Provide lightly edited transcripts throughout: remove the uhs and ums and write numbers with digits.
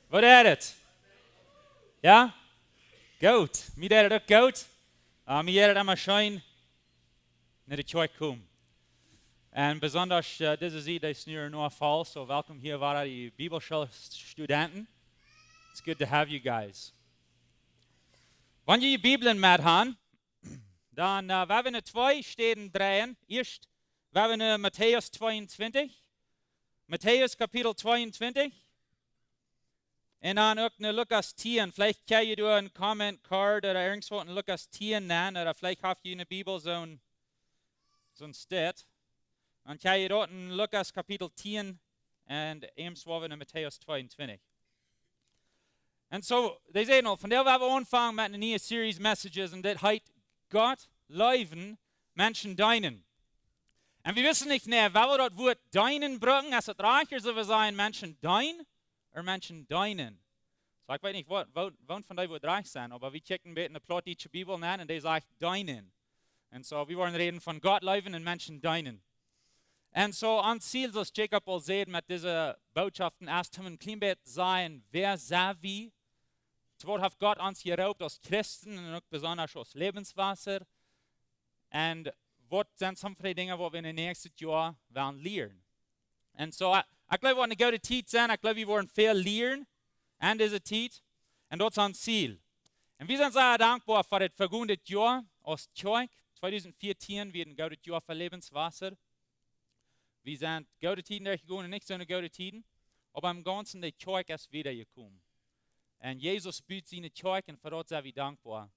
Wat is het? Ja? Goed. Mij deed het ook goed. Mij deed het allemaal schön naar de kerk komen. En besonders deze ziet is nu een nieuwe val. So welkom hier waren die Bibelschulstudenten. It's good to have you guys. Wanneer je Bibelen met gaan, dan we hebben er twee steden draaien. Eerst, we hebben Matthäus 22. Matthäus kapitel 22. En dan ook naar Lucas 10. Vielleicht kan je door een comment card oder irgendwo in Lucas 10 nennen. Oder vielleicht habt je in de Bibel zo'n sted. Dan kan je dort in Lucas kapitel 10 en eemswoven in Matthäus 22. En zo, die zeggen al, vandaar hebben we aanvangen met een nieuwe series messages. En dit heet Gott Leewen, Menschen Deenen. En we wissen niet meer, waar we dat woord deinen brengen. Als het reicher zullen we zijn, Menschen Deinen of Menschen Deinen. So, ik weet niet wat van die woord reich zijn, maar we checken een beetje de Plattdeutsche Bibel na en die zegt Deinen. En zo, we worden reden van Gott Leewen en Menschen Deenen. En zo, aan ziel, zoals Jacob al zei, met deze boodschappen, eerst hem een klein beetje zijn, wer zijn we? Wat heeft Gott ons geraubt als Christen en ook besonders als Lebenswasser? En wat zijn sommige van die dingen wat we in het nächste jaar gaan leren? En zo, ik geloof wat een goede tijd zijn, ik geloof we worden veel leren aan deze tijd. En dat is ons ziel. En we zijn zeer dankbaar voor het vergangene jaar als kerk. 2014 weer een goede jaar voor Lebenswasser. We zijn goede tijden doorgegaan en niet zo'n goede tijden. Maar im Ganzen de kerk is wiedergekommen. En Jezus biedt zijn kerk en voor dat zijn we dankbaar.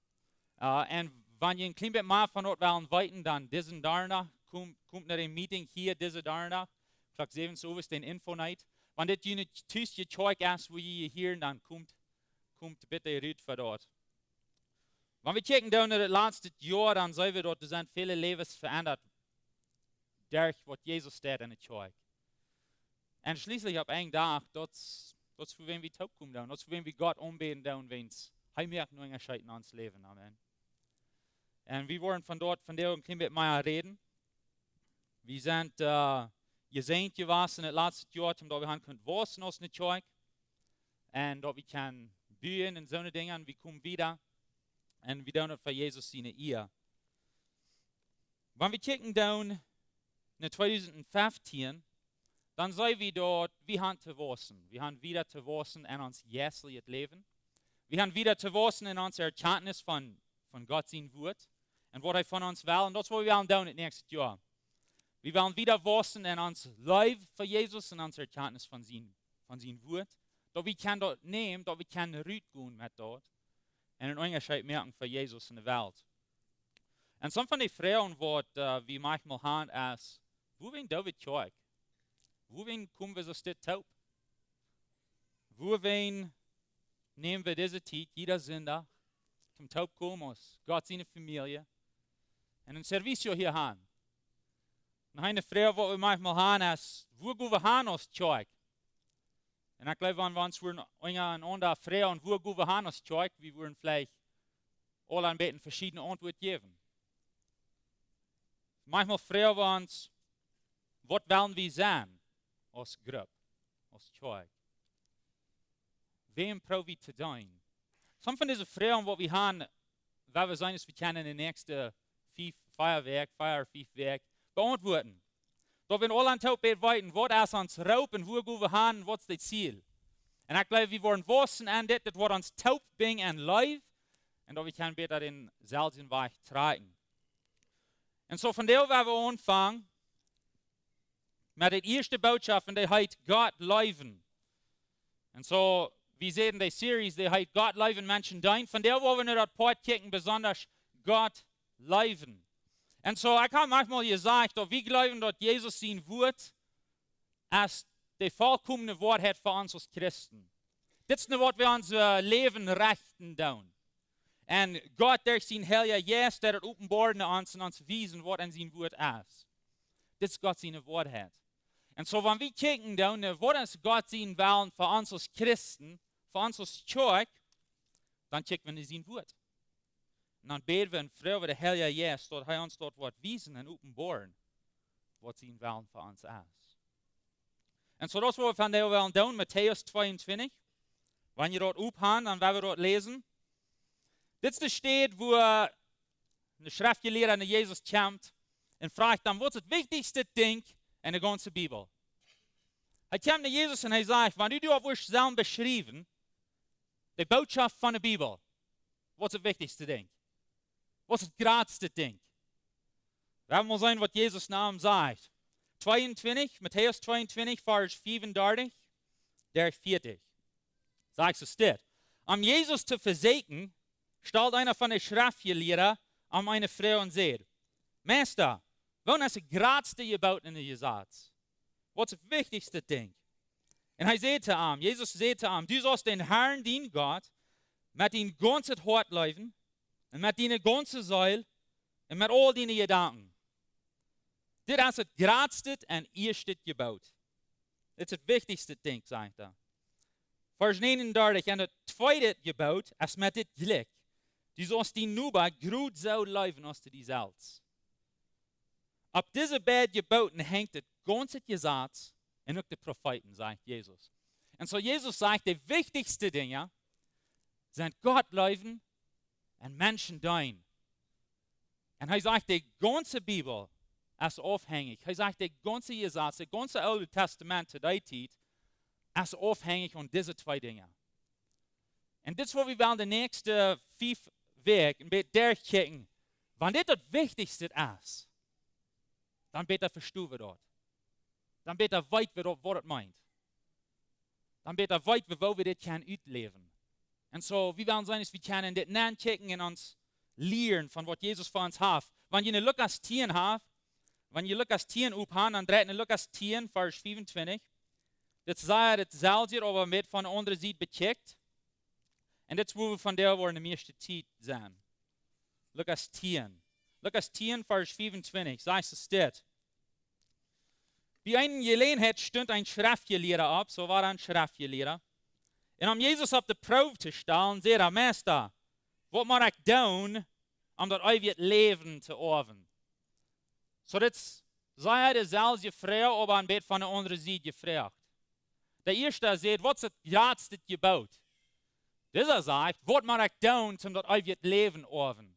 En wanneer je een klein beetje meer van dat willen weten, dan deze daarna komt naar een meeting hier deze daarna. Vlak 7 uur is de info night. Wanneer dit je thuis je kerk is, waar je hier, dan komt bitte eruit voor dat. Wanneer we kijken naar het laatste jaar, dan zien we dat er zijn vele levens veranderd. Door wat Jezus staat in de kerk. En schließlich op één dag, dat is voor wen we top komen doen. Dat is voor wen we God aanbeden doen, wens hij merkt nog een scheiden in ons leven. Amen. En we worden van daar een klein beetje meer reden. We zijn gezegend geweest in het laatste jaar, omdat we gaan kunnen wassen als een kerk. En dat we kunnen buien en zo'n dingen. We komen wieder. En we doen dat voor Jezus zijn eer. Wanneer we kijken doen naar 2015, dan zijn we dort, we gaan te wassen. We gaan wieder te wassen in ons jährliches leven. We gaan wieder te wassen in onze erkenntnis van God zijn woord. En wat hij van ons wil. En dat is wat we willen doen het nächste jaar. We willen wieder wassen in ons leven voor Jezus en onze erkenntnis van zijn woord. Dat we kunnen dat nemen, dat we kunnen uitgaan met dat. En een onderscheid merken voor Jezus in de wereld. En sommige van die vragen wat we manchmal hebben is, hoe ben David kerk? Hoe komen we zo steeds taub? Hoe nemen we deze tijd, jeder zondag, zum taub komen als Gott zijn familie en een servicio hier aan? En een vraag wat we manchmal hebben is, hoe gaan we aan als kerk? En ik geloof, wenn wir uns een andere vragen, hoe gaan we aan als kerk, we worden vielleicht alle een beetje verschillende antwoorden geven. Manchmal vragen we ons, wat willen we zijn? Als groep, als kerk. Wem probeer we te doen? Sommige van deze vragen wat we hebben, waar we zijn, is we kunnen in de nächste 4 of 5 weken beantwoorden. Dat we in alle tijd weten, wat is ons roep en hoe gaan we aan, wat is het ziel. En ik geloof, we worden wassen aan dit, dat wordt ons taub brengen en live. En dat we kunnen beter in zelfs weg tragen. En zo van daar waar we aanvangen, met de eerste boodschap, en die heet Gott Leewen. En zo, we zien die series, die heet Gott Leewen, Menschen Deenen. Van daar waar we naar dat part kijken, besonders Gott Leewen. En zo, ik heb manchmal gezegd, dat we geloven dat Jezus zijn woord als de volkomene woord voor ons als christen. Dit is nu wat we ons leven rechten doen. En God durch zijn heilige geest, dat het openbaar naar ons en ons wijzen wat in zijn woord is. Dit is God zijn woord. En zo, wanneer we kijken dan, wat is God zijn willen voor ons als christen, voor ons als kerk, dan kijken we naar zijn woord. En dan bidden we en vragen we de Heilige Geest, dat hij ons dat wat wijzen en openbaren, wat zijn willen voor ons is. En zo, dat is wat we vandaag willen doen, Matthäus 22. Wenn ihr dort uphan, dann werden wir dort lesen. Dit ist steht, wo eine Schriftgelehrte an Jesus kommt und fragt dann, was ist das wichtigste Ding in der ganzen Bibel? Er kommt zu Jesus und er sagt, wenn du auf euch selbst beschrieben, die Botschaft von der Bibel, was ist das wichtigste Ding? Was ist das größte Ding? Wir wollen sehen, was Jesus Namen sagt. 22, Matthäus 22, Vers 35, der 40. Sagt es steht. Um Jesus zu versägen, stellt einer von den Schriftgelehrten an eine Frau und sagt, Meister, wann hast du das größte gebaut in der Gesetz? Was ist das wichtigste Ding? Und er sagt zu ihm, Jesus sagt zu ihm, du sollst den Herrn, den Gott, mit deinem ganzen Hart leben, und mit deiner ganzen Seele, und mit all deinen Gedanken. Das ist das größte und erste Gebot. Das ist das wichtigste Ding, sagt er. Vers 39, en het tweede gebod is met dit gelijk. Du sollst die Nuba gut so leben als du die selbst. Ab diese beiden Geboten hängt das ganze Gesetz und auch die Propheten, sagt Jesus. Und so Jesus sagt, die wichtigsten Dinge sind Gott leben und Menschen dienen. Und er sagt, die ganze Bibel ist aufhängig. Er sagt, die ganze Gesetz, das ganze Alte Testament zu der Zeit, ist aufhängig von diesen zwei Dingen. Und das, wo wir werden die nächsten 5 Wochen ein bisschen durchkicken. Wenn das das Wichtigste ist, dann bitte verstehen wir dort. Dann bitte weit wir dort, was das meint. Dann bitte weit wir, wo wir das können ausleben. Und so, wir werden sein, dass wir können das nachkicken und uns lernen von was Jesus für uns hat. Wenn ihr eine Lukas 10 habt, wenn ihr Lukas 10 aufhaben, dann dreht ihr Lukas 10, Vers 25. Das sei dasselbe, aber mit von der anderen Seite bekickt. Und das, wo wir von der wo in der meisten Zeit sind. Lukas 10. Lukas 10, Vers 25. Sagt es steht. Bei einer Gelegenheit stund ein Schriftgelehrter ab, so war er ein Schriftgelehrter. Und um Jesus auf die Probe zu stellen, sagt er, Meister, was muss ich tun, um das ewige Leben zu erben? So das sei dieselbe Frage, aber ein bisschen von der anderen Seite gefragt. Der erste sagt, was ist das größte Gebot? Dieser sagt, was muss ich tun, um das ewige Leben zu erben?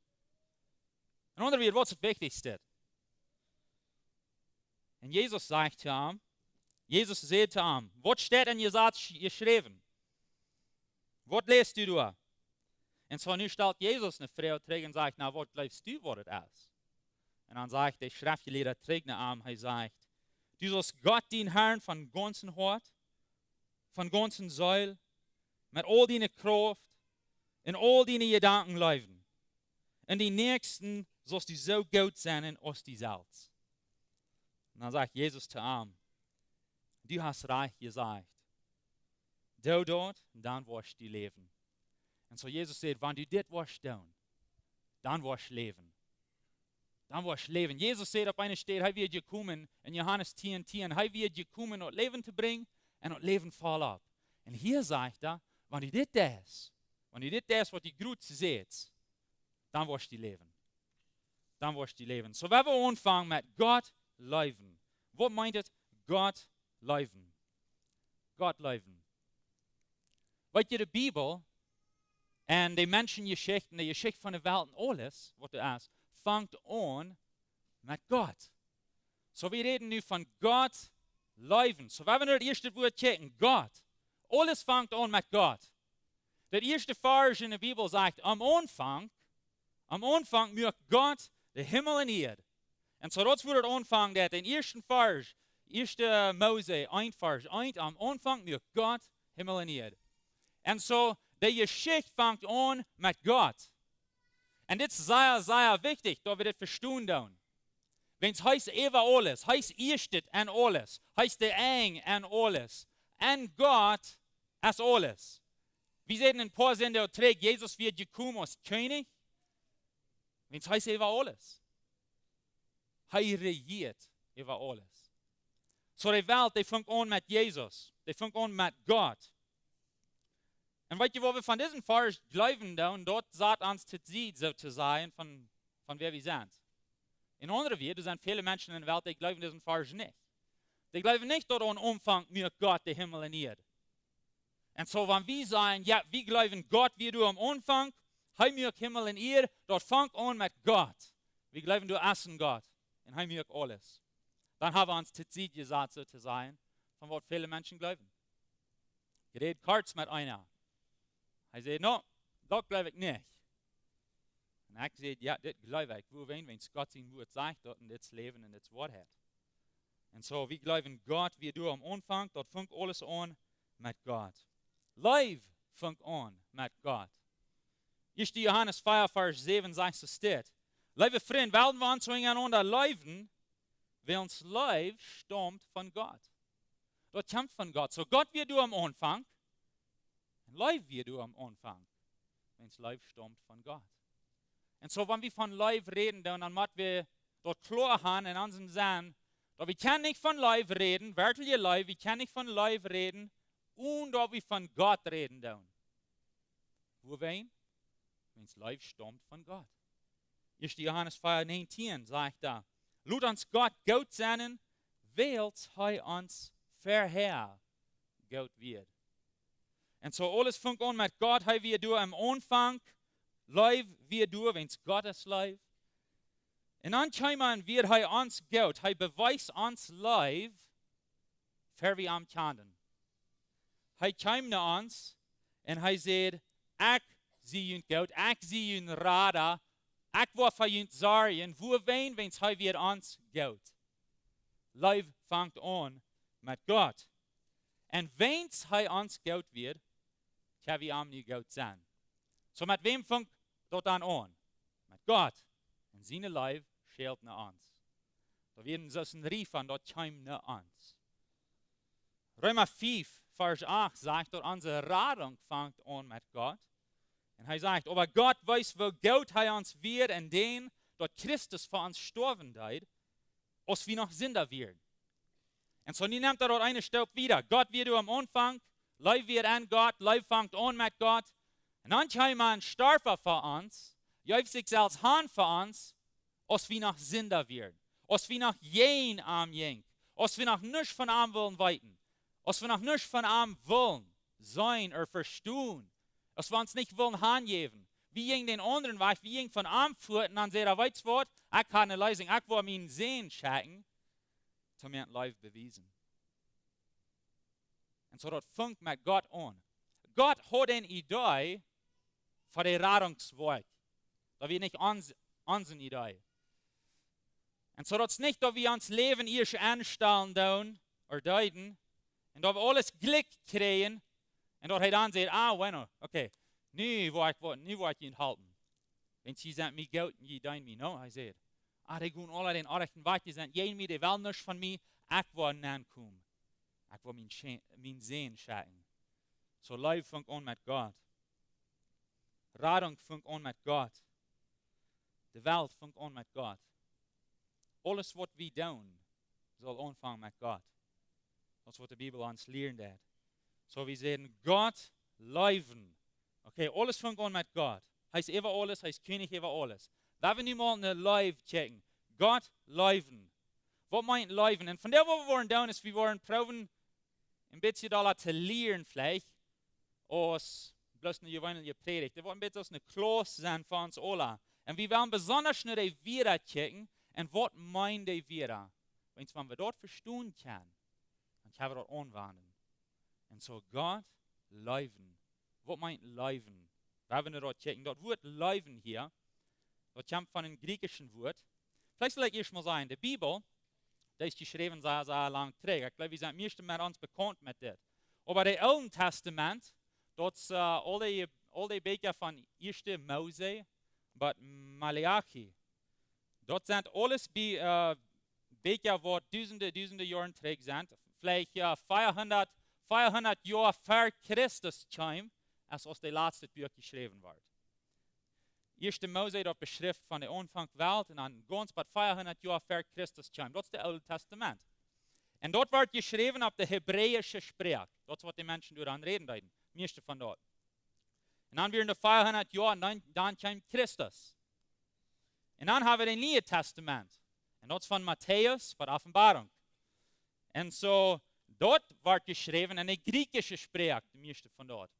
Und andere wird, was ist das Wichtigste? Und Jesus sagt zu ihm, Jesus sagt zu ihm, was steht in Gesetz geschrieben? Was liest du da? Und so nu stellt Jesus eine Frau zurück und sagt, na, was glaubst du, was das ist? Und dann sagt der Schriftgelehrte zurück nach ihm, er sagt, du sollst Gott, den Herrn, von ganzem Hort, von ganzem Seil, mit all deiner Kraft, in all deine Gedanken leben. Und die Nächsten sollst du so gut sein als die selbst. Und dann sagt Jesus zu ihm, du hast recht gesagt. Du dort, dann wirst du leben. Und so Jesus sagt, wenn du das wirst tun, dann wirst du leben. Dann wirst du leben. Jesus sagt auf einer Stelle, er wird gekommen, in Johannes 10, 10, er wird gekommen, um Leben zu bringen und um Leben voll ab. Und hier sagt er, wenn du das was die Grütze seht, dann wirst du leben. Dann wirst du leben. So, wenn wir anfangen mit Gott leben. Was meint es? Gott leben. Gott leben. Weil die Bibel und die Menschengeschichten, die Geschichte von der Welt und alles, was du hast, fängt an mit Gott. So, wir reden nun von Gott leben. So, wenn wir nur das erste Wort checken, Gott. Alles fängt an mit Gott. Der erste Vers in der Bibel sagt, am Anfang macht Gott den Himmel und Erde. Und so das wird anfangen, dass den ersten Vers, 1. Mose 1, Vers 1, am Anfang macht Gott Himmel und Erde. Und so, die Geschichte fängt an mit Gott. Und das ist sehr, sehr wichtig, dass wir das verstehen. Wenn es heißt Eva alles, heißt Erstet an alles, heißt der Eng an alles. Und Gott ist alles. Wir sehen in ein paar Sender trägt, Jesus wird gekommen als König. Wenn es heißt Eva alles. Er regiert über alles. So die Welt, die fängt an mit Jesus. Die fängt an mit Gott. Und weißt du, wo wir von diesem Vers glauben, und dort sagt uns zu sehen, so zu sein, von wer wir sind. In anderen Worten, sind viele Menschen in der Welt, die glauben diesen Vers nicht. Die glauben nicht, dass am Anfang mit Gott der Himmel und Erde. Und so, wenn wir sagen, ja, wir glauben Gott, wie du am Anfang, Heimjörg Himmel und ihr, dort fangt an mit Gott. Wir glauben, du essen Gott. Und Heimjörg alles. Dann haben wir uns die Zeit gesagt, so zu sein, von was viele Menschen glauben. Ich rede kurz mit einer. Er sagt, no, das glaube ich nicht. Und ich sage, ja, das glaube ich. Wo wenn es Gott sein Wort sagt, dort und das Leben und das Wort hat. Und so, wir glauben Gott, wie du am Anfang, dort fängt alles an mit Gott. Live fängt an mit Gott. 1. Johannes 4, Vers 7 sagt es steht. Liebe Freunde, werden wir uns einander leben, weil uns Leib stammt von Gott. Das kommt von Gott. So Gott wie du am Anfang, und Leib wie du am Anfang, wenn es Leib stammt von Gott. Und so, wenn wir von Leib reden, dann müssen wir dort klar haben in unserem Sinn, dass wir können nicht von Leib reden, wörtliche Leib, wir können nicht von Leib reden, und dass wir von Gott reden dann. Wo wen? Wenn es Leib stammt von Gott. 1. Johannes 4, 19 sagt da, Lut uns Gott Gott sein, weil er uns vorher Gott wird. Und so alles fängt an mit Gott, wie du am Anfang, Leib wie du, wenn es Gott ist Leib. Und dann kommen wir uns Gott, beweist uns Leib, für wir am Kanden. Kommt nach uns und sagt, ich sehe ihn Gott, ich sehe ihn Rada, ich war für ihn sorgen, wo wenn es wird uns Gott. Leib fängt an mit Gott. Und wenn es uns Gott wird, kann wir am nie Gott sein. So mit wem fängt dort dann an? Mit Gott. Und seine Leib schält nach uns. Da werden sie ein Rief an, dort kommt nach uns. Römer 5, Vers 8 sagt, dort unsere Radung fängt an mit Gott. Und er sagt, aber Gott weiß, wo Gott uns wird, in den dort Christus für uns sterben wird, als wir noch Sünder werden. Und so nimmt dort eine Stück wieder. Gott wird am Anfang, Leib wird an Gott, Leib fängt an mit Gott. Und dann kommt man starber für uns, jäuft sich selbst Hand für uns, als wir noch Sünder werden. Als wir noch jen am jenk. Als wir noch nichts von ihm wollen weiten. Als wir noch nichts von ihm wollen sein oder verstehen. Als wir uns nicht wollen hingeben. Wie ging den anderen Weg, wie ging von ihm fort und dann sagt er, weißt du was, ich kann eine Leistung, ich will meinen Sehen checken, zu mir live bewiesen. Und so dort fängt mit Gott an. Gott hat eine Idee für den Radungsweg. Das wird nicht unsere Idee. Und so dort ist nicht, dass wir uns Leben erst anstellen oder deuten und dass wir alles Glück kriegen und dort dann sagt, bueno, okay, nu wil ik je halten. Wenn sie sagen, mir Geld und je dein mir, no, hij sagt, die gaan alle den rechten Weg, die sagen, je mir, die will nichts von mir, ich will nankommen. Ich will mein Sehen schauen. So Leib fängt an mit Gott. Radung fängt an mit Gott. Die Welt fängt an mit Gott. Alles, was wir tun, soll anfangen mit Gott. Das ist, was die Bibel uns lehrt. So wir sehen, Gott Leiden. Okay, alles fängt an mit Gott. Heißt über alles, heißt König über alles. Da wir nicht mal eine Leib checken. Gott Leiden. Was meint Leiden? Und von der, wo wir wollen tun, ist, wir wollen proben, ein bisschen da zu lernen vielleicht, aus bloß eine gewöhnliche Predigt. Wir wollen ein bisschen aus einer Klasse sein für uns alle. Und wir wollen besonders nur die Wieder checken. Und was meint die Wieder? Wenn wir dort verstehen können, dann können wir dort anwenden. Und so Gott Leiden. Was meint Leiden? Wir wollen dort checken. Dort Wort Leiden hier, das kommt von einem griechischen Wort. Vielleicht soll ich erst mal sagen, die Bibel, die ist geschrieben sehr, sehr lang träge. Ich glaube, wir sind meistens mit uns bekannt mit das. Aber im Alten Testament, dort ist alle Bücher von 1. Mose, aber Malachi. Dort sind alles Bücher, die tausende Jahre träge sind. Vielleicht 400 Jahre vor Christus kam, als aus der letzten Buch geschrieben wird. 1. Mose dort beschrift von der Anfang der Welt und dann ganz bei 400 Jahre vor Christus kam. Das ist das Alte Testament. Und dort wird geschrieben auf der hebräische Sprache. Das ist, was die Menschen daran reden werden. Meiste von dort. Und dann werden die 400 Jahre und dann kam Christus. Und dann haben wir das Neue Testament. Und das ist von Matthäus, von Offenbarung. Und so, dort wird geschrieben in der griechische Sprache, die meiste von dort.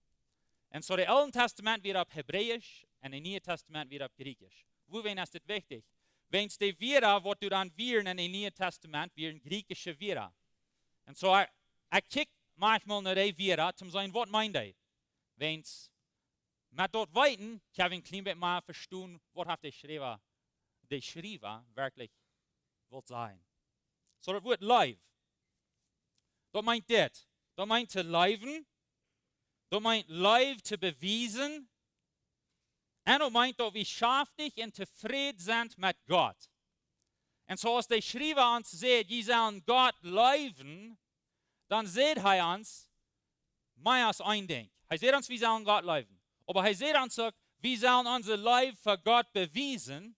Und so, das Alte Testament wird auf Hebräisch und das Neue Testament wird auf Griechisch. Wohin ist das wichtig? Wenn es die Vira, was du dann wirst in dem Neuen Testament, wird griechische Vira. Und so, ich kicke manchmal nach der Vira, um zu sagen, was meint er? Wenn es mit dort weiten, kann ich ein klein bisschen mal verstehen, was hat der Schreiber wirklich will sein. So, das Wort live. Das meint das. Das meint zu leiven. Das meint live zu beweisen. Und das meint, dass wir schaftig und zufrieden sind mit Gott. Und so, als der Schreiber uns sagt, die sollen Gott leiven, dann sagt er uns, mehr als ein Ding. Er sagt uns, wir sollen Gott leiven. Aber er sagt uns auch, wir sollen unser Leib für Gott beweisen.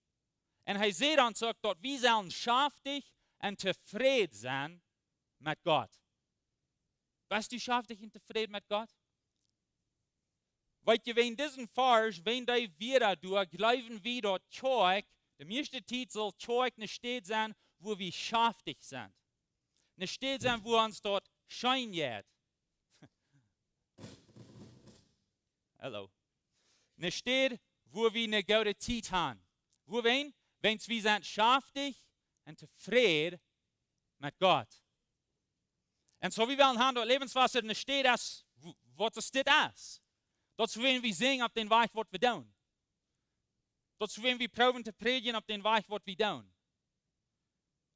Und er sagt uns auch, dass wir sollen schaftig und zufrieden sein mit Gott. Bist du schaftig und zufrieden mit Gott? Weil je wenn diesen Vers, wenn die wieder durch, glauben wir dort Zeug, der meiste Zeit soll Zeug eine Stadt sein, wo wir schaftig sind. Eine Stadt sein, wo uns dort Schein geht. Hallo. Eine Stadt, wo wir eine gute Zeit haben. Wo wenn wir sind schaftig und zufrieden mit Gott. Und so wie wir haben dort Lebenswasser eine Stadt ist, was es das ist. Dat wenn wir singen auf den Weg, was wir tun. Dat wenn wir proben zu predigen auf den Weg, was wir tun.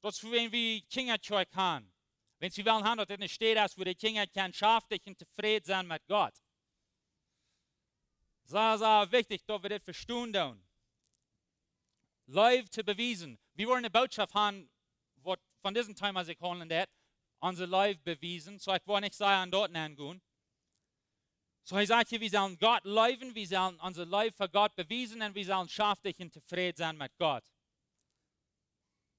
Dat wenn wir Kinderzeug haben. Wenn sie wollen haben, dass eine Stadt ist, wo die Kinder kann schaftig und zufrieden sein mit Gott. Das ist wichtig, dass wir das verstehen tun. Live zu beweisen. Wir wollen eine Botschaft haben, was von diesem Thema sich handelt, unser Live beweisen. So ich will nicht sagen, dort angehen. So er sagt hier, wir sollen Gott leiden, wir sollen unser Leib für Gott beweisen und wir sollen schaftig und zufrieden sein mit Gott.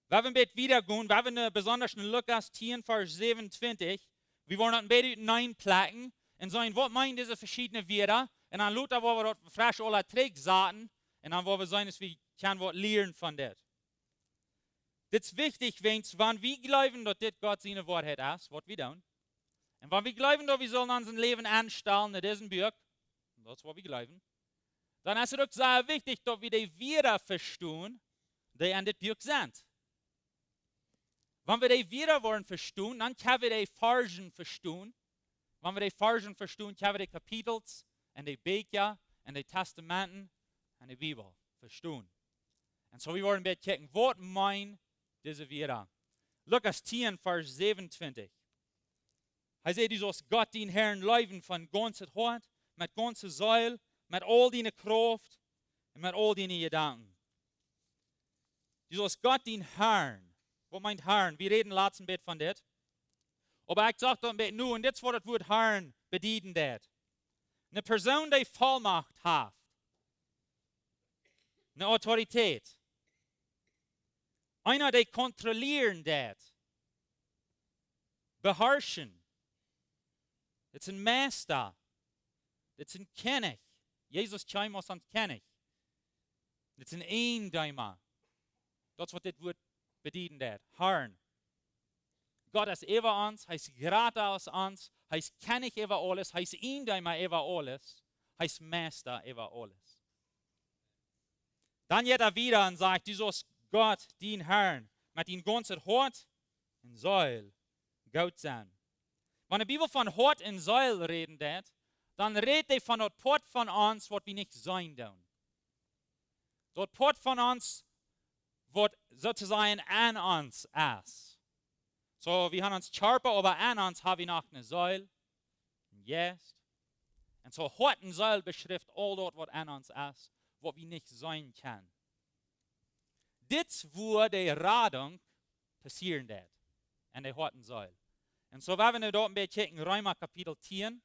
Wenn wir mit wiedergehen, wenn wir besonders in Lukas 10, Vers 27, wir wollen ein bisschen hineinplacken und sagen, was meinen diese verschiedenen Wörter? Und dann Luther, wo wir dort frisch alle Träg sagen, und dann wo wir sagen, dass wir können was lernen von das. Das ist wichtig, wenn wir glauben, dass das Gott seine Wahrheit ist, was wir tun. Und wenn wir glauben, dass wir sollen unser Leben anstellen in diesem Buch, das ist, was wir glauben, dann ist es auch sehr wichtig, dass wir die Wörter verstehen, die in dem Buch sind. Wenn wir die Wörter wollen verstehen, dann können wir die Versen verstehen. Wenn wir die Versen verstehen, können wir die Kapitel und die Bücher und die Testamenten und die Bibel verstehen. Und so wir wollen ein bisschen gucken, was meinen diese Wörter? Lukas 10, Vers 27. Er sagt, du sollst Gott, den Herrn, leiden von ganzem Hart, mit ganzer Seele, mit all deiner Kraft und mit all deinen Gedanken. Du sollst Gott, den Herrn, was meint Herrn? Wir reden letzten Bett von das. Aber ich sage das ein nur, und das wird das Wort Herrn bedienen das. Eine Person, die Vollmacht hat, eine Autorität, einer, der kontrollieren das, beherrschen. Das ist ein Meister. Das ist ein König. Jesus kam aus uns König. Das ist ein Eindäumer. Das ist, was das Wort bedienen wird. Herrn. Gott ist über uns, er ist gerade aus uns, er ist König über alles, er ist Eindäumer über alles, er ist Meister über alles. Dann geht er wieder und sagt, du sollst Gott, den Herrn, mit deinem ganzen Hort und Seele Gott sein. Wenn die Bibel von Hort und Seele reden, dann redet er von dort Part von uns, was wir nicht sein dürfen. Dort Part von uns, was sozusagen an uns ist. So, wir haben uns Körper, aber an uns haben wir noch eine Seele, ein Geist. Und so Hort und Seele beschreibt all dort, was an uns ist, was wir nicht sein können. Das wurde die Radung passieren dort, in der Hort und Seele. Und so, wenn wir dort ein bisschen checken, Römer Kapitel 10.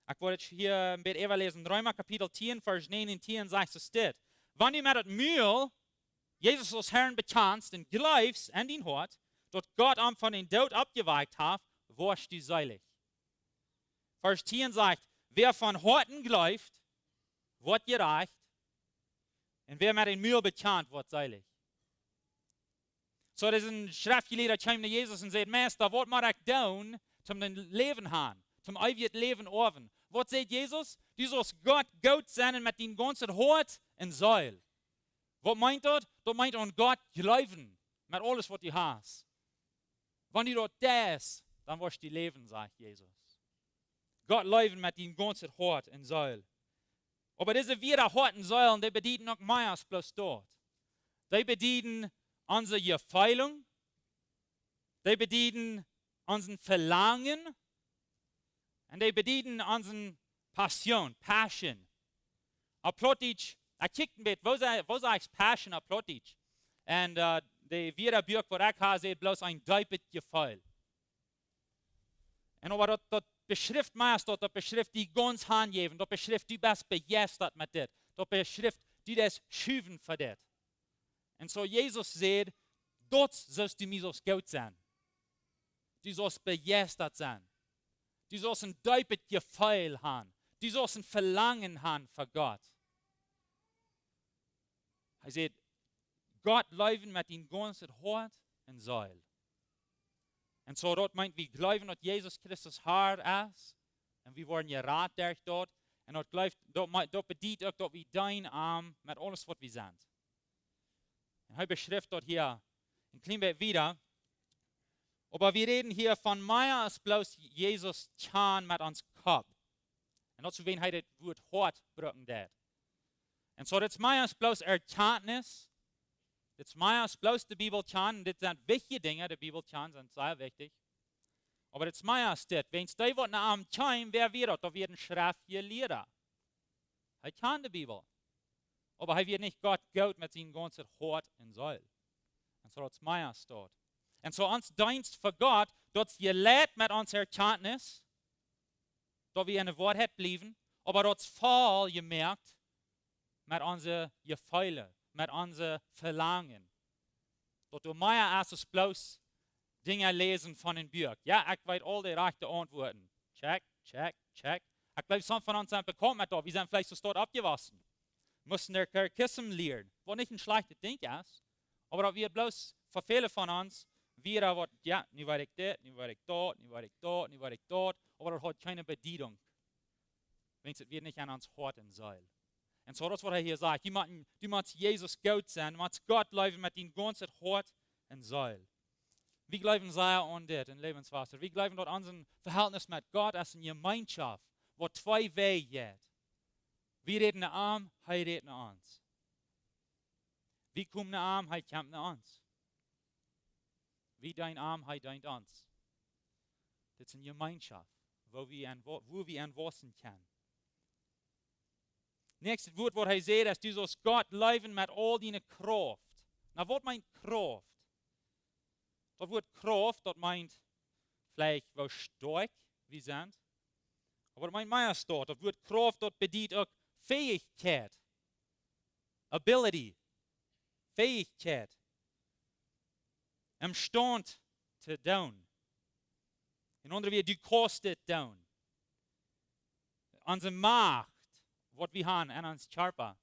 Ich wollte hier ein bisschen lesen. Römer Kapitel 10, Vers 9 und 10 sagt es dort. Wenn du mit dem Mühl Jesus als Herrn bekennst und glaubst an den Hort, dass Gott ihn von den Tod abgeweicht hat, wirst du selig. Vers 10 sagt, wer von Horten glaubt, wird gerecht. Und wer mit dem Mühl bekennt, wird selig. So, das ist ein Schriftgelehrter, der kommt zu Jesus und sagt, Meister, was muss ich tun, zum den Leben haben, zum ewigen Leben orven. Was sagt Jesus? Du sollst Gott gut sein mit deinem ganzen Hort und Seil. Was meint das? Das meint an Gott glauben, mit alles, was du hast. Wenn du das, dann wirst du leben, sagt Jesus. Gott leben mit deinem ganzen Hort und Seil. Aber diese wieder Hort und Säulen, die bedienen noch mehr als bloß dort. Die bedienen unsere Gefeilung, die bedienen unseren Verlangen und die bedienen unseren Passion. Auf Plottisch, ich kicke ein bisschen, wo sage ich Passion auf Plottisch? Und die Wiederbürg, wo ich habe, ist bloß ein Deipet Gefeil. Und aber das beschrift meist, das beschrift die ganz handgeben, das beschrift die best begeistert mit das, das beschrift die das schüven für das. Und so Jesus sagt, dort sollst du mir so gut sein. Du sollst begeistert sein. Du sollst ein Deipet Gefeil haben. Du sollst ein Verlangen haben für Gott. Er sagt, Gott leben mit deinem ganzen Hort und Seil. Und so dort meint, wir glauben, dass Jesus Christus Herr ist. Und wir werden gerat durch dort. Und dort bedient auch, dass wir dein Arm mit alles, was wir sind. Und er beschreibt dort hier ein klein bisschen wieder. Aber wir reden hier von mehr als bloß Jesus Zahn mit uns Kopf. Und dazu wen das Wort Hort brücken das. Und so das ist mehr als bloß Erkenntnis. Das ist mehr als bloß die Bibel kennen. Das sind wichtige Dinge, die Bibel kennen, sind sehr wichtig. Aber das ist mehr als das. Wenn es die Worte am Time, wer wird das? Da wird ein schriftlicher Lehrer. Er kennt die Bibel. Aber er wird nicht Gott gut mit seinem ganzen Hort und Seil. Und so das ist mehr als dort. Und so uns Dienst für Gott, das gelehrt mit unserer Erkenntnis, da wir in der Wahrheit bleiben, aber das Fall gemerkt mit unseren Gefeilen, mit unseren Verlangen. Dort du mehr als bloß Dinge lesen von den Büchern. Ja, ich weiß all die rechten Antworten. Check, check, check. Ich glaube, some von uns sind bekommen mit da. Wir sind vielleicht so dort abgewaschen. Mussten der Kissen lernen. Was nicht ein schlechtes Ding ist. Aber da wir bloß für viele von uns wieder was, ja, nie war ich das, nie war ich dort, nie war ich dort, nie war ich dort. Aber das hat keine Bedienung. Wenn es wird nicht an uns Hort und Seil. Und so das, was er hier sagt. Du musst Jesus gut sein. Du musst Gott leben mit deinem ganzen Hort und Seil. Wir glauben sehr an das in Lebenswasser. Wir glauben dort an unser Verhältnis mit Gott als eine Gemeinschaft, wo zwei Wege geht. Wir reden an, er redet an uns. Wir kommen an, er kommt an uns. Wir dein Arm, er deint uns. Das ist eine Gemeinschaft, wo wir anwachsen können. Nächstes Wort, was er sagt, ist, du sollst Gott leben mit all deiner Kraft. Na, was meint Kraft? Das Wort Kraft, das meint vielleicht, wo stark wir sind. Aber das meint mehr dort. Das Wort Kraft, das bedient auch Fähigkeit. Ability. Fähigkeit. Imstand zu tun. In anderen Worten, du kannst es tun. Unsere Macht, was wir haben an uns Körper.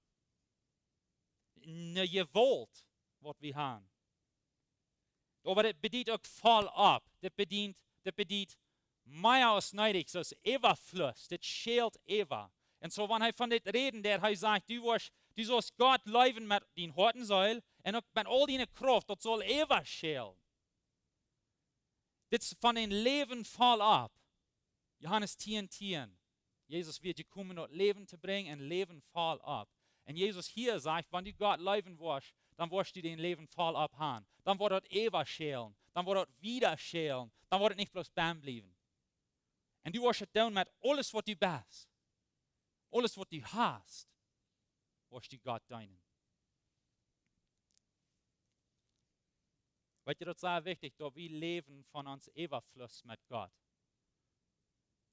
Eine Gewalt, was wir haben. Aber das bedient auch voll ab. Das bedient mehr als nötig, so ist Überfluss. Das schält Eva. Und so, wenn er von dem reden, der er sagt, du sollst Gott leben mit den harten Säulen und auch mit all deiner Kraft, das soll Eva schälen. Das ist von dem Leben voll ab. Johannes 10,10. Jesus wird gekommen, um Leben zu bringen und Leben voll ab. Und Jesus hier sagt, wenn du Gott leben willst, dann wirst du den Leben voll abhaben. Dann wird dort Eva schälen. Dann wird dort wieder schälen. Dann wird es nicht bloß beim bleiben. Und du wirst es tun mit alles, was du bist. Alles, was du hast, wirst du Gott dienen. Weißt du, das ist sehr wichtig, dass wir leben von uns Überfluss mit Gott.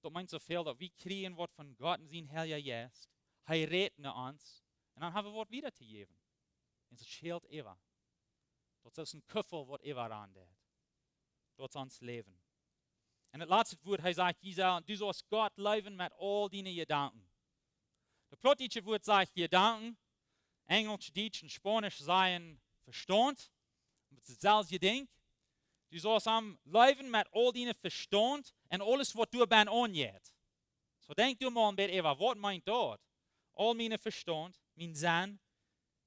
Das meint so viel, dass wir kriegen was von Gott und sein Herr jetzt. Er redet uns und dann haben wir was wieder zu geben. Und es schält Eva. Das ist ein Küffel, was Eva randet. Das ist uns Leben. Und das letzte Wort, er sagt, du sollst Gott leben mit all deinen Gedanken. Das plötzliche Wort sagt Gedanken. Englisch, Deutsch und Spanisch seien Verstand. Das ist selbst Gedenk. Du sollst am Leben mit all deinem Verstand und alles, was du bist, angeht. So denk du mal ein bisschen, Eva, was meint dort? All meine Verstand, mein Sinn,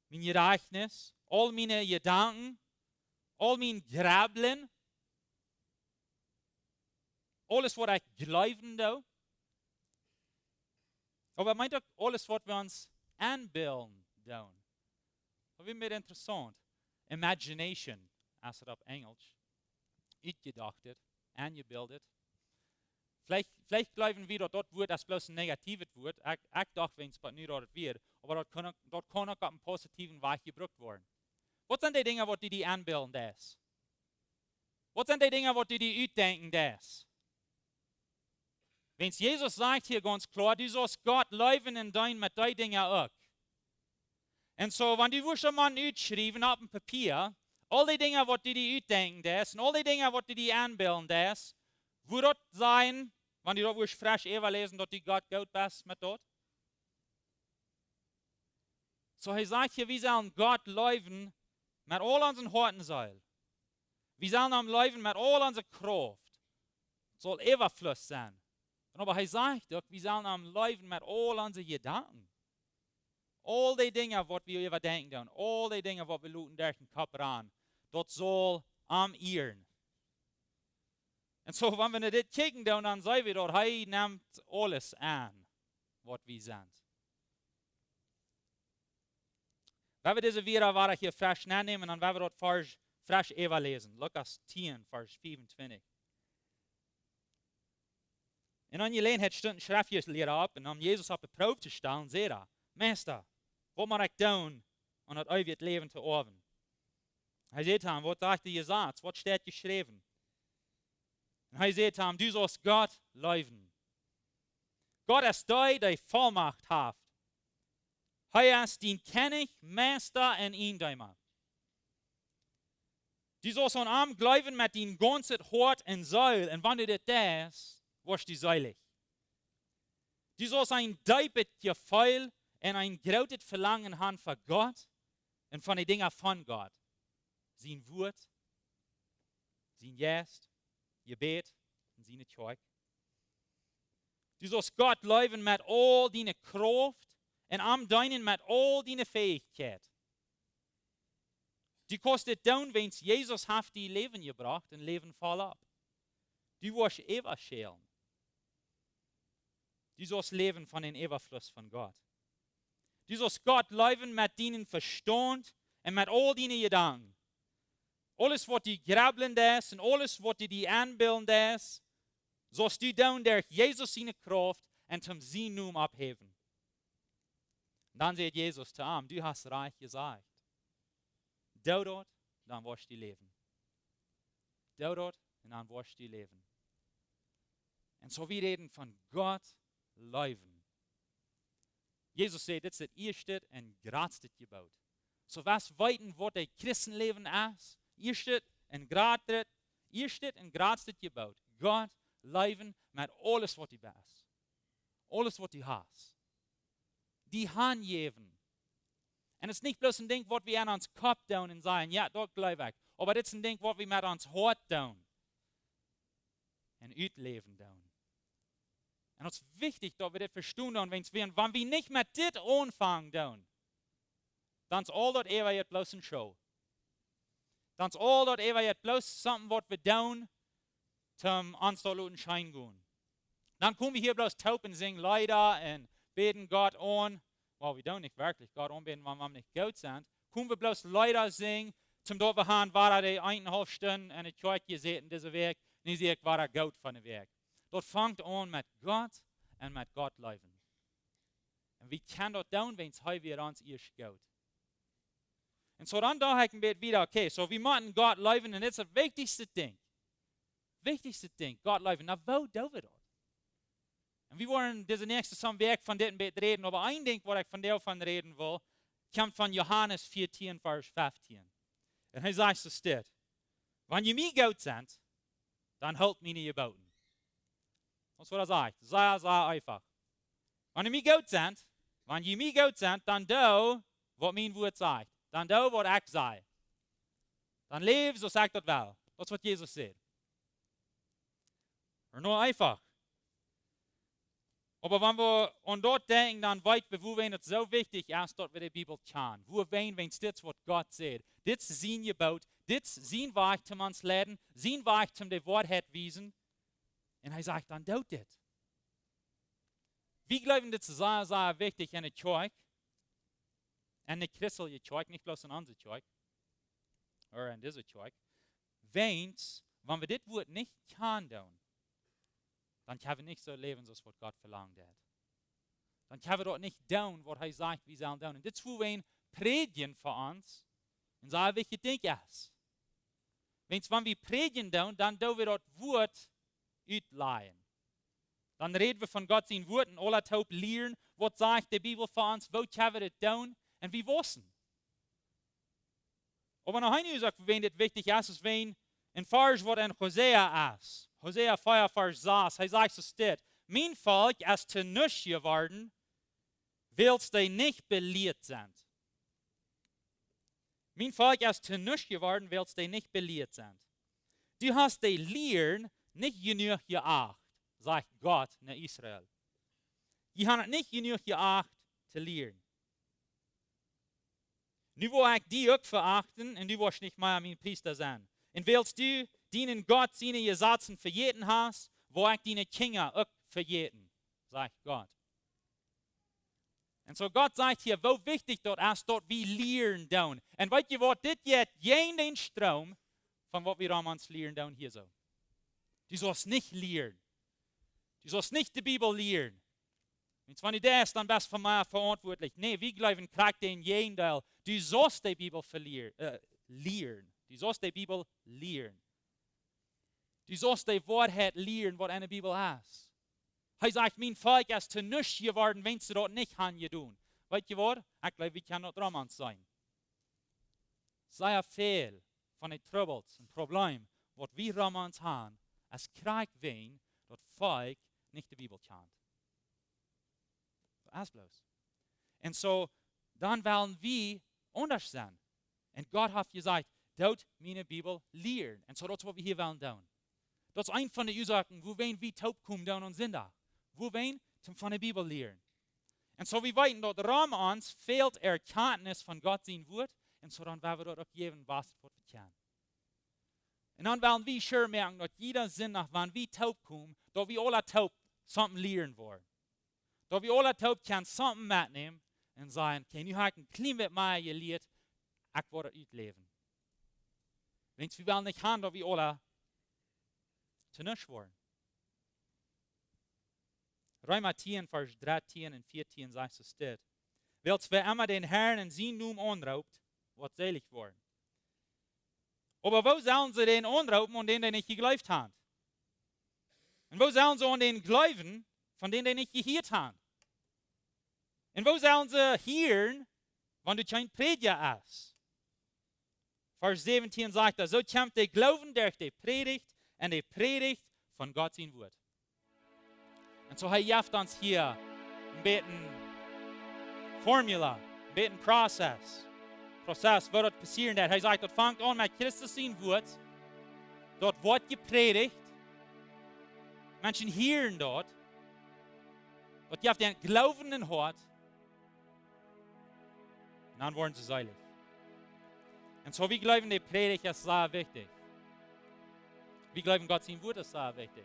mein Gedächtnis, all meine Gedanken, all mein Grabeln, alles, was ich glauben da. Aber meint auch alles, was wir uns anbilden da. Das ist mir interessant. Imagination, als es auf Englisch, uitgedachtet, angebildet. Vielleicht glauben wir, dass dort wird das bloß ein negatives Wort. Ich dachte, wenn es nicht dort wird, aber dort kann auch einen positiven Weg gebraucht werden. Was sind die Dinge, die die anbilden das? Was sind die Dinge, die die uitdenken das? Wenn Jesus sagt hier ganz klar, du sollst Gott Leewen und dein mit deinen Dingen auch. Und so, wenn du schon mal uitschreiben auf dem Papier, all die Dinge, die die uitdenken das, und all die Dinge, die die anbilden das, wird dort sein, wenn du dort frisch lesen, dass du Gott gut bist mit dort? So, er sagt hier, wir sollen Gott Leewen mit all unseren Horten sein. Wir sollen am Leewen mit all unserer Kraft. Es soll Überfluss sein. Aber er sagt doch, wir sollen am Leewen mit all unseren Gedanken. All die Dinge, die wir überdenken, all die Dinge, die wir luten durch den Kopf ran, das soll am Ihren. Und so, wenn wir das kicken, dann sagen wir dort, er nimmt alles an, was wir sind. Wenn wir diese Wiederwahrheit hier frisch nehmen, dann werden wir dort frisch lesen. Lukas 10, Vers 25. En dan je leen het stond een schriftleer op en om Jesus op de proef te stellen, zei hij, Meester, wat moet ik doen om het eeuwig leven te erven? Hij zei hem, wat dacht je gezegd? Wat staat geschreven? En hij zei hem, du sollst Gott leewen. Gott ist der, der Vollmacht hat. Hij ist den König, Meister en Eindämmer. Du sollst an ihm glauben mit deinem ganzen Hort und Seil. Und wenn du das tust, wirst du seilig. Du sollst ein deepes Gefühl und ein großes Verlangen haben für Gott und von den Dingen von Gott. Sein Wort, sein Geist, Gebet und seine Zeug. Du sollst Gott leewen mit all deiner Kraft und am deinen mit all deiner Fähigkeit. Du kostet down, wenn Jesus hat die Leben gebracht und Leben voll ab. Du wirst ewig schälen. Du sollst leben von dem Überfluss von Gott. Du sollst Gott leewen mit deinem Verstand und mit all deinen Gedanken. Alles, was die grabeln ist und alles, was die anbilden ist, sollst du down durch Jesus seine Kraft und zum sein Namen abheben. Und dann sagt Jesus zu ihm, du hast reich gesagt. Du dort, dann wirst du leben. Du dort, und dann wirst du leben. Und so wir reden von Gott leewen. Jesus sagt, das ist das erste und größte Gebot. So was weiten, was das Christenleben ist, erste und größte Gebot. Gott leewen mit alles, was du bist. Alles, was du hast. Die Hand geben. Und es ist nicht bloß ein Ding, was wir an uns Kopf tun und sagen, ja, dort glaube ich. Aber das ist ein Ding, was wir mit uns Hort tun. Und uitleben tun. Und es ist wichtig, dass wir das verstehen, wenn wir nicht mit dit anfangen tun, dann ist all das ever bloß eine Show. Dann ist all das ever bloß something, was wir tun, zum anstellen Schein gehen. Dann kommen wir hier bloß taub und singen Lieder und beten Gott an. Well, wir tun nicht wirklich Gott anbeten, wenn wir nicht gut sind. Kommen wir bloß Lieder singen, zum dort wir haben, war er die 1,5 Stunden und ich habe gesehen, diese Weg, und ich sehe, war er gut von der Weg. Dort fängt an mit Gott und mit Gott leewen. Und wir können dort tun, wenn es heute wieder uns erst gut. Und so dann da haben wir wieder, okay, so wir müssen Gott leewen und das ist das wichtigste Ding. Wichtigste Ding, Gott leewen. Na, wo tun wir dort? Und wir wollen diese nächste Samwerk von diesem Bett reden, aber ein Ding, was ich von der von reden will, kommt von Johannes 14, Vers 15. Und er sagt, so steht, wenn ihr mir gut seid, dann hält meine Geboten. Das ist, was er sagt. Sehr einfach. Wenn ihr mir gut seid, dann do, was mein Wort sagt. Dann do, was ich sage. Dann lebe, so sagt das wel. Das ist, was Jesus sagt. Und nur einfach. Aber wenn wir an dort denken, dann weit wir, wo es so wichtig ist, dort wir die Bibel kennen. Wo wenn es das, was Gott sagt. Das ist sein Gebot, das ist sein Weg zum uns leiden, sein Weg zum die Wahrheit wiesen. Und er sagt, dann tut das. Wir glauben, das ist sehr, sehr wichtig in der Kirche. In der christlichen Kirche, nicht bloß in unserer Kirche. Oder in dieser Kirche. Wenn wir das Wort nicht kennen, dann können wir nicht so leben, so was Gott verlangt hat. Dann können wir dort nicht tun, was er sagt, wir sollen tun. Und das ist, wo wir predigen für uns, und sagen, welche Dinge ist. Wenn wir predigen tun, dann tun wir dort Wort ausleihen. Dann reden wir von Gott seinen Worten, alle taub lehren, was sagt die Bibel für uns, wo können wir das tun, und wir wissen. Aber noch eine Sache, wenn das wichtig ist, ist, wenn ein Vers, was in Hosea ist. Hosea 4, Vers 6, er sagt so steht, mein Volk ist zu nichts geworden, willst du nicht belehrt sein. Mein Volk ist zu nichts geworden, willst du nicht belehrt sein. Du hast die Lehren nicht genug geachtet, sagt Gott nach Israel. Die haben nicht genug geachtet zu lehren. Nu will ich die auch verachten und du willst nicht mehr mein Priester sein. Und willst du dienen Gott seine Gesetze verjeten hast, wo ich deine Kinder auch verjeten, sagt Gott. Und so Gott sagt hier, wo wichtig dort ist, dort wir lehren tun. Und weißt ihr was, das jetzt jeden Strom von was wir uns lehren tun hier so. Du sollst nicht lehren. Du sollst nicht die Bibel lehren. Wenn du das dann bist von mir verantwortlich. Nee, wir glauben, krieg den jeden Teil. Du sollst die Bibel lehren. Du sollst die Bibel lehren. Du sollst die Wahrheit lehren, was eine Bibel ist. Er sagt, mein Volk ist zu nichts geworden, wenn sie dort nicht haben tun. Weißt du was? Ich glaube, wir können dort dran sein. Sehr viel von den Troubles und Problemen, was wir damals haben, es kriegt wen, das Volk nicht die Bibel kennt. Das ist bloß. Und so, dann wollen wir anders sein. Und Gott hat gesagt, dort meine Bibel lehren. Und so, das ist, was wir hier wollen tun. Das ist eine von den Ursachen, wo wir taub kommen down und sind da. Wo wir zum von der Bibel lehren. Und so, wir weiten dort Raum uns, fehlt Erkenntnis von Gott sein Wort. Und so, dann werden wir dort auch geben, was wir kennen. Und dann wollen wir sure merken, dass jeder Sinn nach, wenn wir taub kommen, dass wir alle taub something lehren wollen. Dass wir alle taub können something mitnehmen und sagen, okay, nu habe ich ein klein bisschen mehr gelehrt, ich werde es ausleben. Wenn wir wollen nicht haben, dass wir alle zu nichts wollen. Römer 10, Vers 13 und 14 sagt es steht. Welch wer immer den Herrn in sein Namen anraubt, wird selig worden. Aber wo sollen sie den anrauben, an den nicht geglaubt haben? Und wo sollen sie an den glauben, von denen nicht gehört haben? Und wo sollen sie hören, wenn du kein Prediger ist? Vers 17 sagt er, so kommt der Glauben durch die Predigt und die Predigt von Gott sein Wort. Und so hilft uns hier ein bisschen Formula, ein bisschen Prozess, was dort passieren wird. Er sagt, dort fängt an mit Christus sein Wort, dort wird gepredigt, Menschen hören dort gibt den glaubenden Hort, und dann werden sie seilig. Und so, wir glauben, die Predigt ist sehr wichtig. Wir glauben, Gott sein Wort ist sehr wichtig.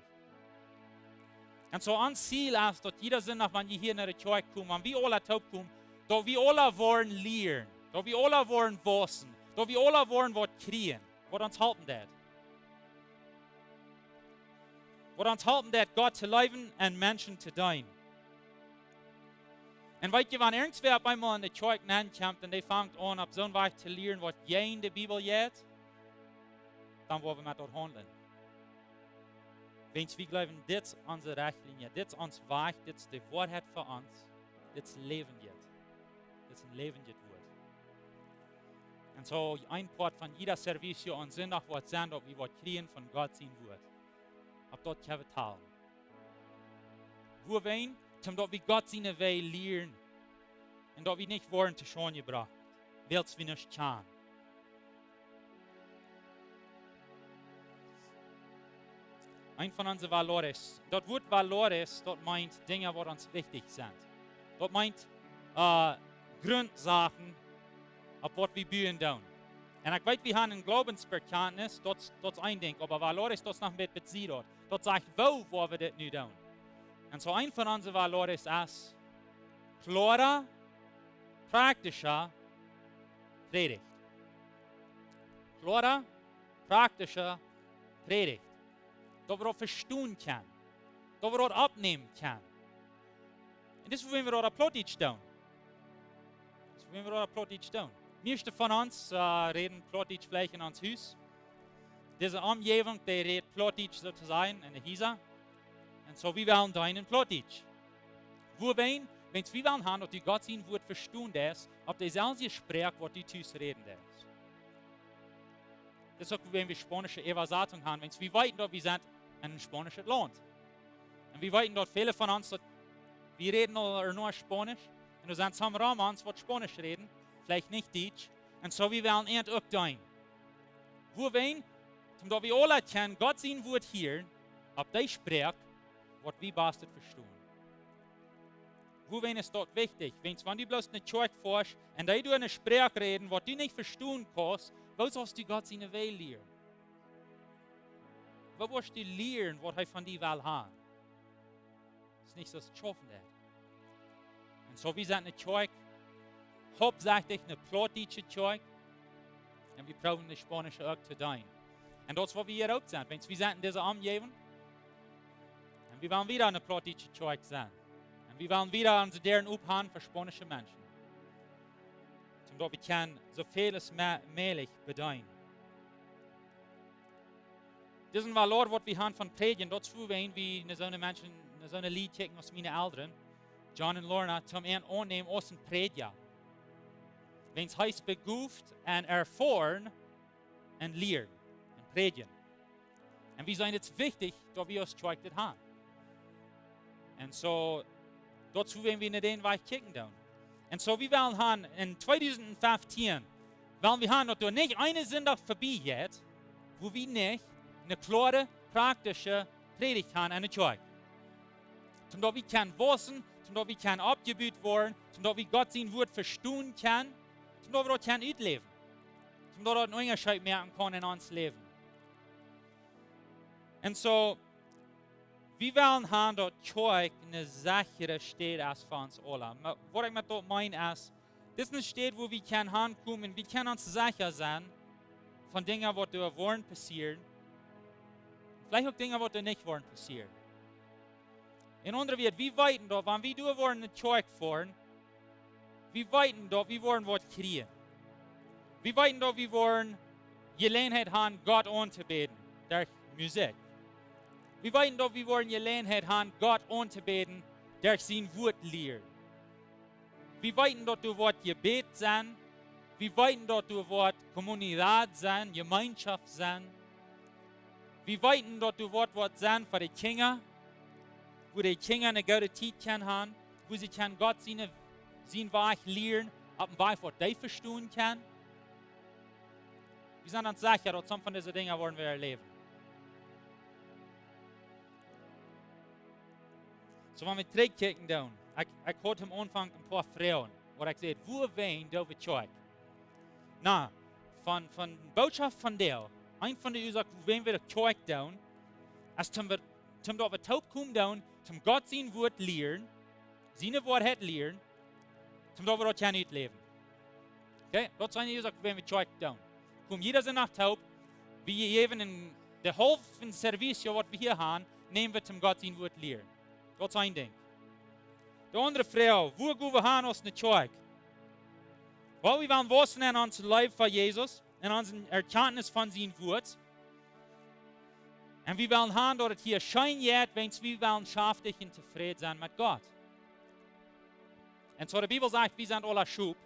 Und so, ein Ziel ist, dass jeder Sinn nach, wenn wir hier in der Kirche kommen, wenn wir alle taub kommen, dass wir alle wollen lernen, dass wir alle wollen wissen, dass wir alle wollen was kriegen, was uns halten wird. Was uns halten wird, Gott zu leben und Menschen zu dienen. Und weißt du, wenn irgendwer auf einmal in der Kirche hinkommt und die fängt an, auf so einen Weg zu lernen, was in der Bibel geht, dann wollen wir mit dort handeln. Wenn wir glauben, das ist unsere Richtlinie, das ist unser Weg, das ist die Wahrheit für uns, das ist Leben jetzt. Das ist ein Leben jetzt Wort. Und so, ein Part von jeder Service hier und sind auch was sein, ob wir was kriegen von Gott sein Wort. Ab dort können wir teilen. Wo wir damit wir Gott seine Wege lernen und dass wir nicht wollen zu Schauen gebracht, weil wir nicht können. Ein von unseren Valores. Dort wird Valores, dort meint Dinge, die uns wichtig sind. Dort meint Grundsachen, auf was wir bühen tun. Und ich weiß, wir haben ein Glaubensbekenntnis, dort ein Ding, aber Valores, das noch mit bezieht dort. Dort sagt, wo wir das nicht tun. Und so ein von unseren Valores ist klare, praktische Predigt. Klare, praktische Predigt. Dat we dat verstehen können. Dat we dat abnehmen können. Und das wollen wir da plötzlich tun. Das wollen wir da plötzlich tun. Meeste von uns reden plötzlich vielleicht in ons Haus. Diese Umgebung, die redet plötzlich sozusagen in der Hisa. Und so, wir wollen da einen plötzlich. Wo wenn wir wollen haben, dass die Gott sein Wort verstehen ist, ob der selbe spricht, was die Haus reden ist. Das ist auch, wenn wir spanische Übersetzung haben. Wenn wir weiten, dass wir sind in ein spanisches Land. Und wir weiten dort viele von uns, wir reden nur Spanisch. Und wir sind zum Romans, die Spanisch reden, vielleicht nicht Deutsch. Und so wir wollen eher auch tun. Wo wenn, damit wir alle können, Gott sein Wort hören, ob der spricht, was wir besser verstehen. Wo wenn ist dort wichtig? Wenn du bloß eine Kirche forschst und du eine Sprache reden, was du nicht verstehen kannst, wo sollst du Gott seine Welt lernen? Wo wirst du lernen, was er von dir will haben? Das ist nicht so, dass es schaffen wird. Und so, wir sind eine Kirche, hauptsächlich eine plattdeutsche Kirche, und wir brauchen eine spanische auch zu tun. Und das ist, wo wir hier auch sind. Wenn wir sind in dieser Umgebung, und wir wollen wieder eine plattdeutsche Kirche sein. Und wir wollen wieder unsere deren aufhören für spanische Menschen. Damit wir können so vieles möglich bedeuten. Diesen Valor, was wir haben von Predigen, dazu wollen wir in so eine Menschen, in so eine Lied checken aus meinen Eltern, John und Lorna, zum annehmen aus dem Prediger. Wenn es heißt, beguft und erfahren und lehren und predigen. Und wir sind jetzt wichtig, dass wir uns das haben. Und so, dazu wollen wir in den Weg kicken. Und so, wir wollen haben, in 2015, wollen wir haben, dass da nicht eine Sonntag vorbei geht, wo wir nicht eine klare, praktische Predigt haben an der Kirche. Damit wir können wissen, damit wir können abgebaut werden, damit wir Gott sein Wort verstehen können, damit wir das können ausleben. Damit wir einen Unterschied merken können in unserem Leben. Und so, wir wollen haben, dass die Kirche eine sichere Stätte ist für uns alle. Was ich mit das meine ist, das ist eine Stätte, wo wir hinkommen, wir können uns sicher sein von Dingen, die da wollen passieren. Vielleicht auch Dinge, die nicht wollen passieren. In anderen Worten, wir weiten da, wenn wir da wollen in die Kirche fahren, wir weiten da, wir wollen was kriegen. Wir weiten da, wir wollen Gelegenheit haben, Gott anzubeten durch Musik. Wir weiten da, wir wollen Gelegenheit haben, Gott anzubeten durch sein Wort lehren. Wir weiten da, du Wort Gebet sein. Wir weiten da, du Wort Kommunität sein, Gemeinschaft sein. Wir weiten dort das Wort sein für die Kinder, wo die Kinder eine gute Zeit haben, wo sie Gott seinen Weg lernen, auf dem Weg, was die verstehen können. Wir sind uns sicher, dass some von diesen Dingen wollen wir erleben. So, wenn wir zurückkicken, ich hatte am Anfang ein paar Frauen, wo ich gesagt habe, wo wen da wir Kirche? Na, von Botschaft von dir, ein von den sagt, wenn wir die Kirche tun, als zum wir taub kommen, zum Gott sein Wort lernen, seine Wahrheit lernen, zum wir das ja nicht leben. Okay? Das ist eine sagt, wenn wir die Kirche tun. Kommt jeder sind nach taub, wir geben in der Hälfte Service, was wir hier haben, nehmen wir zum Gott sein Wort lernen. Das ist ein Ding. Die andere Frau, wo gehen wir hin aus der Kirche? Weil wir wollen wissen in unserem Leben von Jesus, in unserer Erkenntnis von seinem Wort. Und wir wollen haben, dass es hier scheint wird, wenn wir wollen schaftig und zufrieden sein mit Gott. Und so die Bibel sagt, wir sind alle Schub.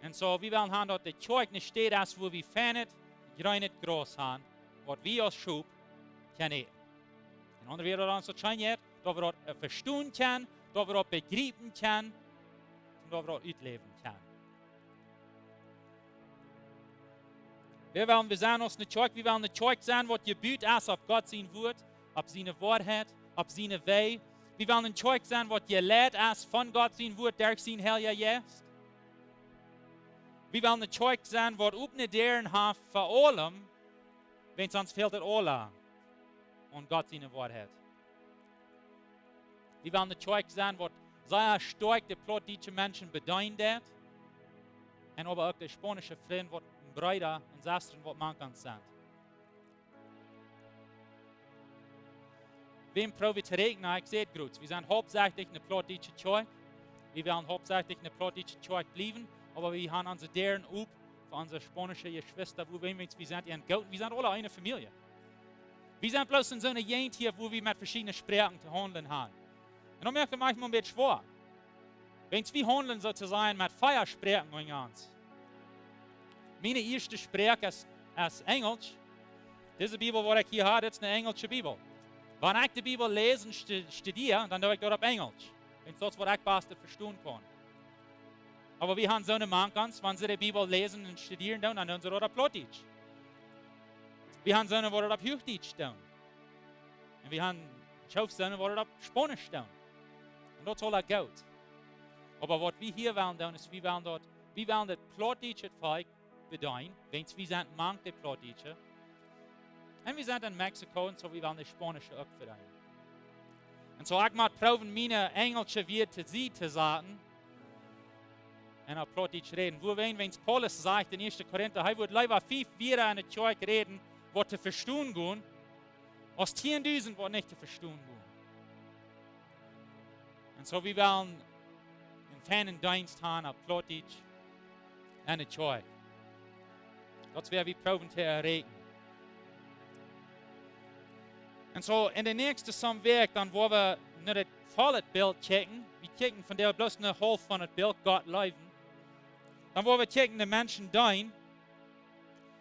Und so wir wollen haben, dass die Kirche nicht steht, als wo wir fernet, grünet groß haben, was wir als Schub können. In anderen Worten, dass es scheint wird, dass wir das verstehen können, dass wir das begreifen können und dass wir das ausleben können. Wir zijn ons niet Zeug, wir wollen nicht Zeug sein, was gebüht ist, ob Gott sein Wort, ob seine Wahrheit, ob seine Weh. Wir wollen nicht Zeug sein, was gelehrt ist von Gott sein Wort, durch sein Herr jetzt. Wir wollen nicht Zeug sein, was upne deren hat für allem, wenn es uns fehlt alle und Gott seine Wahrheit. Wir wollen nicht Zeug sein, was sehr stark die plottische Menschen bedeutet, und aber auch die spanische Freunde, was Brüder und Schwestern, was man kann sein. Wem profitieren, ich sehe es gut. Wir sind hauptsächlich eine plottische Zeug. Wir werden hauptsächlich eine plottische Zeug bleiben, aber wir haben unsere deren up für unsere spanische Geschwister, wo wir sind in Gott, wir sind alle eine Familie. Wir sind bloß in so einer Gegend hier, wo wir mit verschiedenen Sprachen zu handeln haben. Und dann merkt man manchmal ein bisschen schwer. Wenn wir handeln sozusagen mit Feiersprachen gegen uns. Meine erste Sprache ist Englisch. Diese Bibel, die ich hier habe, ist eine englische Bibel. Wenn ich die Bibel lese und studiere, dann tue ich das auf Englisch. Wenn das, was ich besser verstehen kann. Aber wir haben so eine Mankans, wenn sie die Bibel lesen und studieren, dann tun sie das auf Plattdeutsch. Wir haben so eine, die das auf Hochdeutsch tun. Und wir haben so eine, die das auf Spanisch tun. Und das ist alles gut. Aber was wir hier wollen tun, ist, wir wollen das Plattdeutsche Volk bedeuten, wenn wir sind manche Plattdeutsche. Und wir sind in Mexiko und so wir wollen das Spanische auch bedeuten. Und so ich mal probieren, meine englische Wörter zu sagen und auf Plattdeutsch reden. Wo wenn es Paulus sagt in 1. Korinther, er würde lieber 5 Wörter in der Kirche reden, die zu verstehen gehen, als 10.000, die nicht zu verstehen gehen. Und so wir wollen einen feinen Dienst haben auf Plattdeutsch und der Kirche. Das wäre wie probieren zu erregen. Und so in der nächsten Samwerk, dann wo wir nicht das volle Bild checken, wir checken von der bloß eine Hälfte von dem Bild Gott Leewen. Dann wo wir checken die Menschen Deenen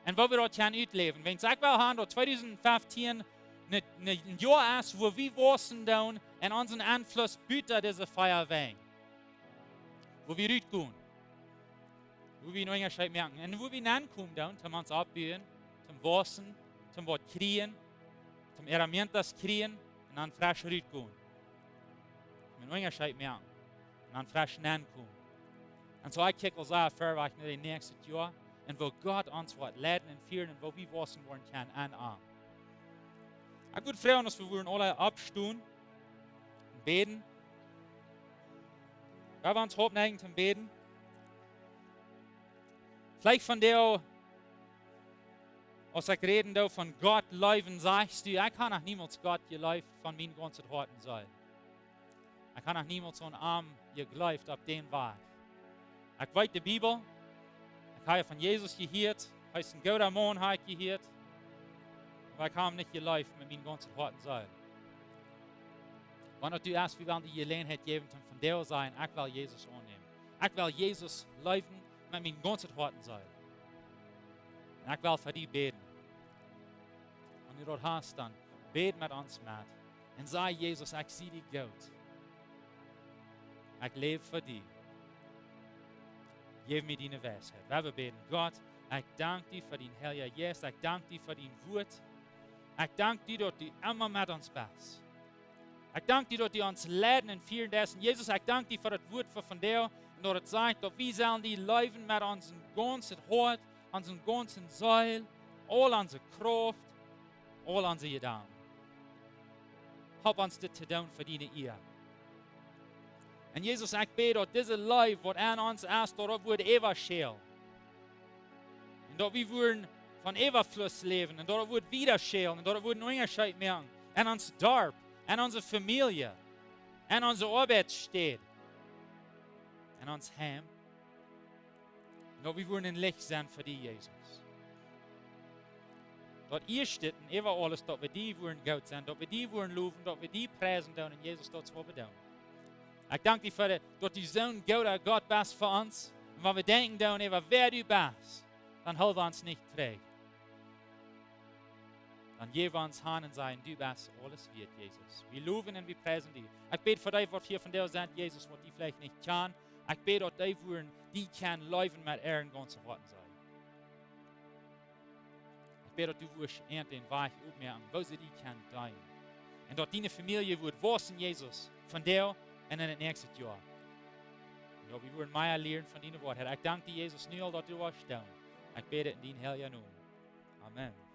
und wo wir dort ausleben. Wenn ich will haben, 2015 ein Jahr ist, wo wir wissen dann und unseren Einfluss bietet diese Feuerwehr. Wo wir rausgehen. Wo wir einen Unterschied merken. Und wo wir ankommen dann, zum uns abbauen, zum Wassen, zum Wort kriegen, zum Eramientas kriegen und dann frisch rausgehen. Einen Unterschied merken. Und dann frisch ankommen. Und so ich kicke sehr vorwärts in den nächsten Jahr und wo Gott uns wird leiten und führen und wo wir wissen wollen können an. Ich würde freuen, dass wir alle abstehen und beten. Wir wollen uns hoffen zum Beten. Vielleicht von der, als ich reden von Gott Leewen, sagst du, ich kann auch niemals Gott geläuft von meinen ganzen Horten sein. Ich kann auch niemals so einen Arm geläuft auf den Weg. Ich weiß die Bibel, ich habe von Jesus gehört, ich habe einen guten Mann gehört, aber ich habe nicht geläuft mit meinen ganzen Horten sein. Wenn du erst, wie wollen die Gelegenheit geben, von der sein, ich will Jesus annehmen. Ich will Jesus laufen mit meinen ganzen Horten sein. Und ich will für die beten. Wenn du dort hast, dann bete mit uns mit. Und sag Jesus, ich sehe dich gut. Ich lebe für dich. Gib mir deine Weisheit. Wir beten, Gott, ich danke dir für dein Herr Jesus. Ich danke dir für dein Wort. Ich danke dir, dass du immer mit uns bist. Ich danke dir, dass du uns leiten und führen dessen. Jesus, ich danke dir für das Wort von dir. Und dass es sagt, dass wir sollen die leben mit unserem ganzen Hort, unserem ganzen Seil, all unsere Kraft, all unsere Gedanken. Help uns das zu tun für deine Ehre. Und Jesus, ich bete, dass diese Leben, was an uns ist, dort wird ewig scheel. Und dass wir würden von Überfluss leben. Und dort wird wieder schelen. Und dort wird ein Unterschied merken. Und uns Dorf, und unsere Familie, und unsere Arbeitsstätte, und uns Heim. Und dass wir würden ein Licht sein für dich, Jesus. Dort ihr steht und über alles, dass wir die würden gut sein, dass wir die würden loben, dass wir die preisen tun und Jesus dort was wir tun. Ich danke dir für dass du so ein guter Gott bist für uns. Und wenn wir denken tun, über wer du bist, dann halten wir uns nicht träge. Dann geben wir uns Hand und sagen, du bist alles wert, Jesus. Wir loben und wir preisen dich. Ich bete für dich, was hier von dir sagt, Jesus, was die vielleicht nicht kann. Ich bete, dass die würden, die kann leben mit Ehren ganz Worten sein. bid dat du wirst den Weg opmerken, wo sie die kann dein. Und dat deine Familie wird wachsen, Jesus, von dir und in het nächste Jahr. Und dat wir würden mehr lernen von deinem Wort. Ich danke dir, Jesus, nu al dat du warst down. Ich bete in dein Heiligen Namen. Amen.